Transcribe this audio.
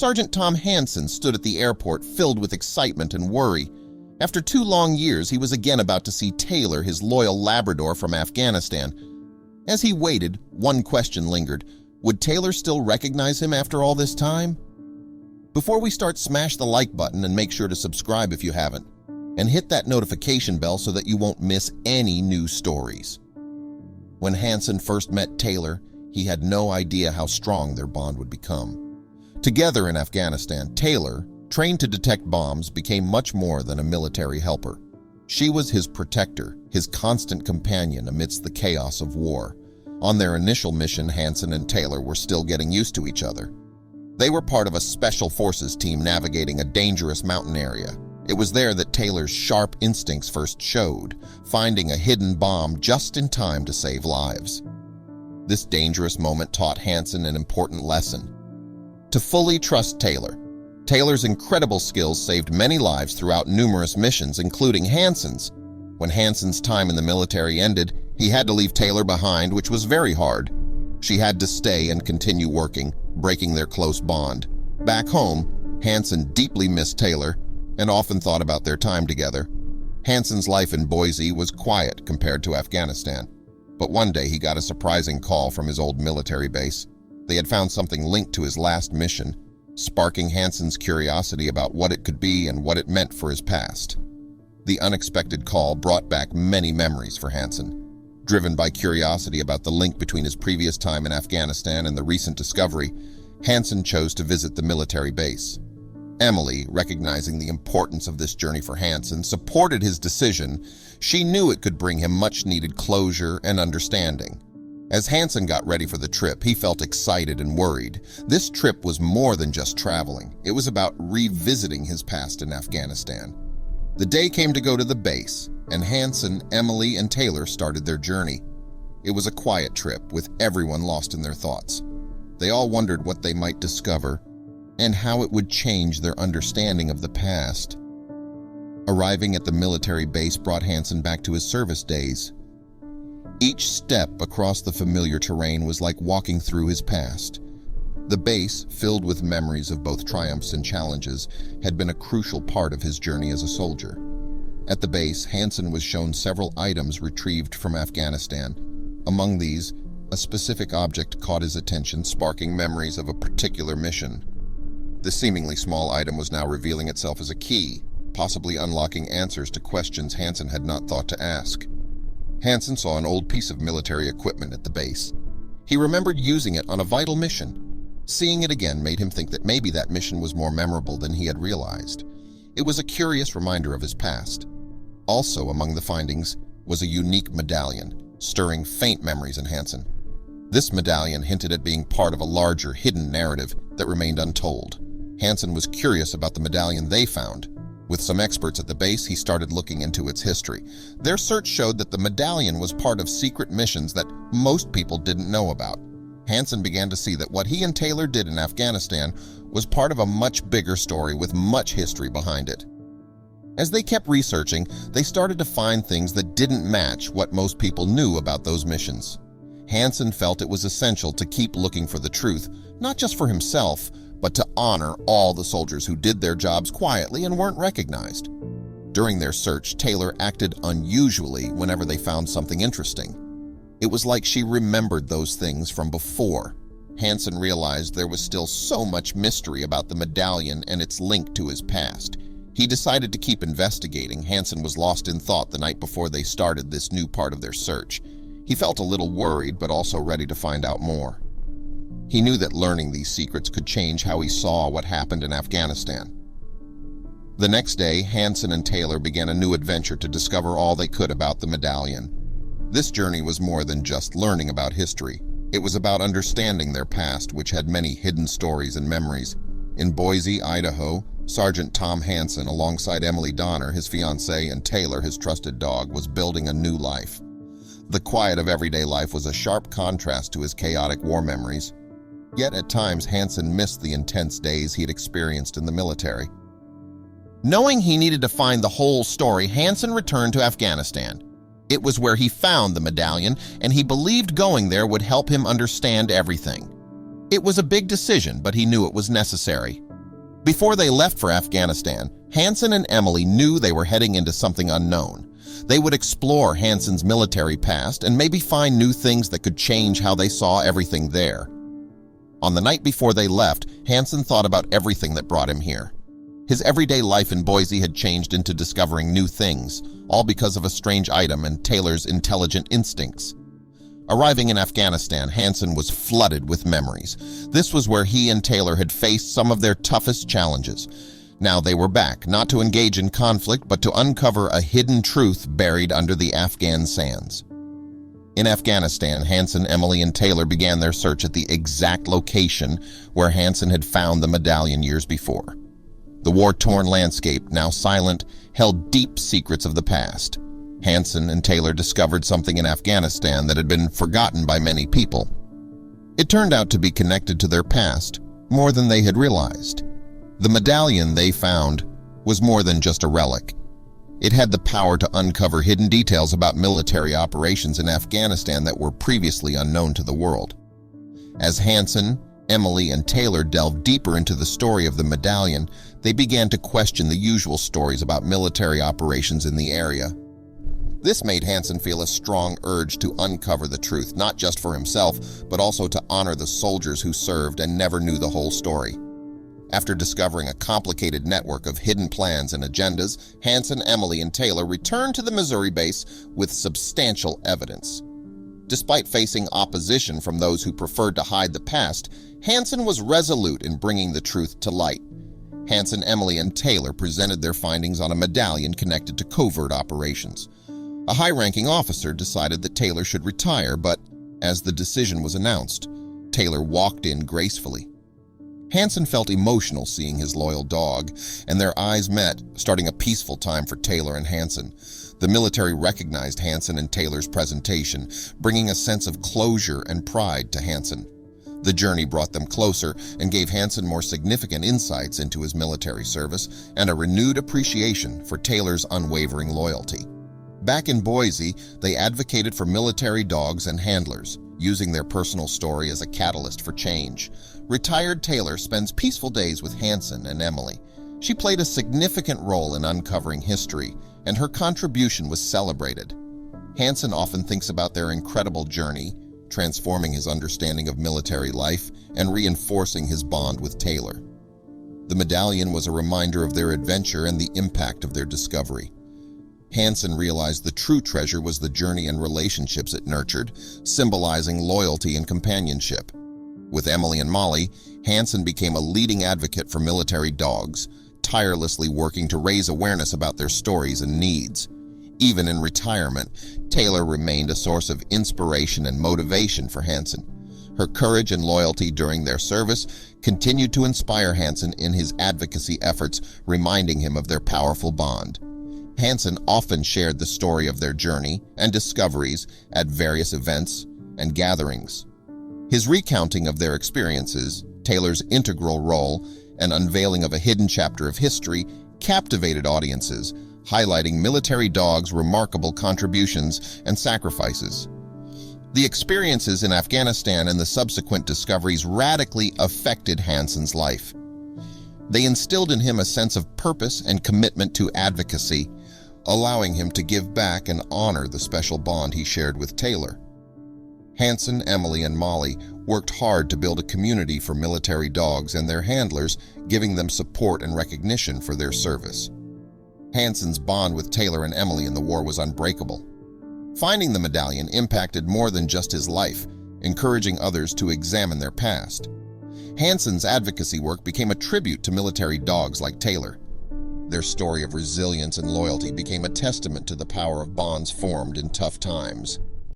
Sergeant Tom Hansen stood at the airport filled with excitement and worry. After 2 long years, he was again about to see Taylor, his loyal Labrador from Afghanistan. As he waited, one question lingered. Would Taylor still recognize him after all this time? Before we start, smash the like button and make sure to subscribe if you haven't. And hit that notification bell so that you won't miss any new stories. When Hansen first met Taylor, he had no idea how strong their bond would become. Together in Afghanistan, Taylor, trained to detect bombs, became much more than a military helper. She was his protector, his constant companion amidst the chaos of war. On their initial mission, Hansen and Taylor were still getting used to each other. They were part of a special forces team navigating a dangerous mountain area. It was there that Taylor's sharp instincts first showed, finding a hidden bomb just in time to save lives. This dangerous moment taught Hansen an important lesson: to fully trust Taylor. Taylor's incredible skills saved many lives throughout numerous missions, including Hansen's. When Hansen's time in the military ended, he had to leave Taylor behind, which was very hard. She had to stay and continue working, breaking their close bond. Back home, Hansen deeply missed Taylor and often thought about their time together. Hansen's life in Boise was quiet compared to Afghanistan, but one day he got a surprising call from his old military base. They had found something linked to his last mission, sparking Hansen's curiosity about what it could be and what it meant for his past. The unexpected call brought back many memories for Hansen. Driven by curiosity about the link between his previous time in Afghanistan and the recent discovery, Hansen chose to visit the military base. Emily, recognizing the importance of this journey for Hansen, supported his decision. She knew it could bring him much-needed closure and understanding. As Hansen got ready for the trip, he felt excited and worried. This trip was more than just traveling. It was about revisiting his past in Afghanistan. The day came to go to the base, and Hansen, Emily, and Taylor started their journey. It was a quiet trip, with everyone lost in their thoughts. They all wondered what they might discover and how it would change their understanding of the past. Arriving at the military base brought Hansen back to his service days. Each step across the familiar terrain was like walking through his past. The base, filled with memories of both triumphs and challenges, had been a crucial part of his journey as a soldier. At the base, Hansen was shown several items retrieved from Afghanistan. Among these, a specific object caught his attention, sparking memories of a particular mission. The seemingly small item was now revealing itself as a key, possibly unlocking answers to questions Hansen had not thought to ask. Hansen saw an old piece of military equipment at the base. He remembered using it on a vital mission. Seeing it again made him think that maybe that mission was more memorable than he had realized. It was a curious reminder of his past. Also among the findings was a unique medallion, stirring faint memories in Hansen. This medallion hinted at being part of a larger, hidden narrative that remained untold. Hansen was curious about the medallion they found. With some experts at the base, he started looking into its history. Their search showed that the medallion was part of secret missions that most people didn't know about. Hansen began to see that what he and Taylor did in Afghanistan was part of a much bigger story with much history behind it. As they kept researching, they started to find things that didn't match what most people knew about those missions. Hansen felt it was essential to keep looking for the truth, not just for himself, but to honor all the soldiers who did their jobs quietly and weren't recognized. During their search, Taylor acted unusually whenever they found something interesting. It was like she remembered those things from before. Hansen realized there was still so much mystery about the medallion and its link to his past. He decided to keep investigating. Hansen was lost in thought the night before they started this new part of their search. He felt a little worried, but also ready to find out more. He knew that learning these secrets could change how he saw what happened in Afghanistan. The next day, Hansen and Taylor began a new adventure to discover all they could about the medallion. This journey was more than just learning about history. It was about understanding their past, which had many hidden stories and memories. In Boise, Idaho, Sergeant Tom Hansen, alongside Emily Donner, his fiancée, and Taylor, his trusted dog, was building a new life. The quiet of everyday life was a sharp contrast to his chaotic war memories. Yet at times, Hansen missed the intense days he'd experienced in the military. Knowing he needed to find the whole story, Hansen returned to Afghanistan. It was where he found the medallion, and he believed going there would help him understand everything. It was a big decision, but he knew it was necessary. Before they left for Afghanistan, Hansen and Emily knew they were heading into something unknown. They would explore Hansen's military past and maybe find new things that could change how they saw everything there. On the night before they left, Hansen thought about everything that brought him here. His everyday life in Boise had changed into discovering new things, all because of a strange item and Taylor's intelligent instincts. Arriving in Afghanistan, Hansen was flooded with memories. This was where he and Taylor had faced some of their toughest challenges. Now they were back, not to engage in conflict, but to uncover a hidden truth buried under the Afghan sands. In Afghanistan, Hansen, Emily, and Taylor began their search at the exact location where Hansen had found the medallion years before. The war-torn landscape, now silent, held deep secrets of the past. Hansen and Taylor discovered something in Afghanistan that had been forgotten by many people. It turned out to be connected to their past, more than they had realized. The medallion they found was more than just a relic. It had the power to uncover hidden details about military operations in Afghanistan that were previously unknown to the world. As Hansen, Emily, and Taylor delved deeper into the story of the medallion, they began to question the usual stories about military operations in the area. This made Hansen feel a strong urge to uncover the truth, not just for himself, but also to honor the soldiers who served and never knew the whole story. After discovering a complicated network of hidden plans and agendas, Hansen, Emily, and Taylor returned to the Missouri base with substantial evidence. Despite facing opposition from those who preferred to hide the past, Hansen was resolute in bringing the truth to light. Hansen, Emily, and Taylor presented their findings on a medallion connected to covert operations. A high-ranking officer decided that Taylor should retire, but as the decision was announced, Taylor walked in gracefully. Hansen felt emotional seeing his loyal dog, and their eyes met, starting a peaceful time for Taylor and Hansen. The military recognized Hansen and Taylor's presentation, bringing a sense of closure and pride to Hansen. The journey brought them closer and gave Hansen more significant insights into his military service and a renewed appreciation for Taylor's unwavering loyalty. Back in Boise, they advocated for military dogs and handlers, using their personal story as a catalyst for change. Retired Taylor spends peaceful days with Hansen and Emily. She played a significant role in uncovering history, and her contribution was celebrated. Hansen often thinks about their incredible journey, transforming his understanding of military life and reinforcing his bond with Taylor. The medallion was a reminder of their adventure and the impact of their discovery. Hansen realized the true treasure was the journey and relationships it nurtured, symbolizing loyalty and companionship. With Emily and Molly, Hansen became a leading advocate for military dogs, tirelessly working to raise awareness about their stories and needs. Even in retirement, Taylor remained a source of inspiration and motivation for Hansen. Her courage and loyalty during their service continued to inspire Hansen in his advocacy efforts, reminding him of their powerful bond. Hansen often shared the story of their journey and discoveries at various events and gatherings. His recounting of their experiences, Taylor's integral role, and unveiling of a hidden chapter of history captivated audiences, highlighting military dogs' remarkable contributions and sacrifices. The experiences in Afghanistan and the subsequent discoveries radically affected Hansen's life. They instilled in him a sense of purpose and commitment to advocacy, allowing him to give back and honor the special bond he shared with Taylor. Hansen, Emily, and Molly worked hard to build a community for military dogs and their handlers, giving them support and recognition for their service. Hansen's bond with Taylor and Emily in the war was unbreakable. Finding the medallion impacted more than just his life, encouraging others to examine their past. Hansen's advocacy work became a tribute to military dogs like Taylor. Their story of resilience and loyalty became a testament to the power of bonds formed in tough times.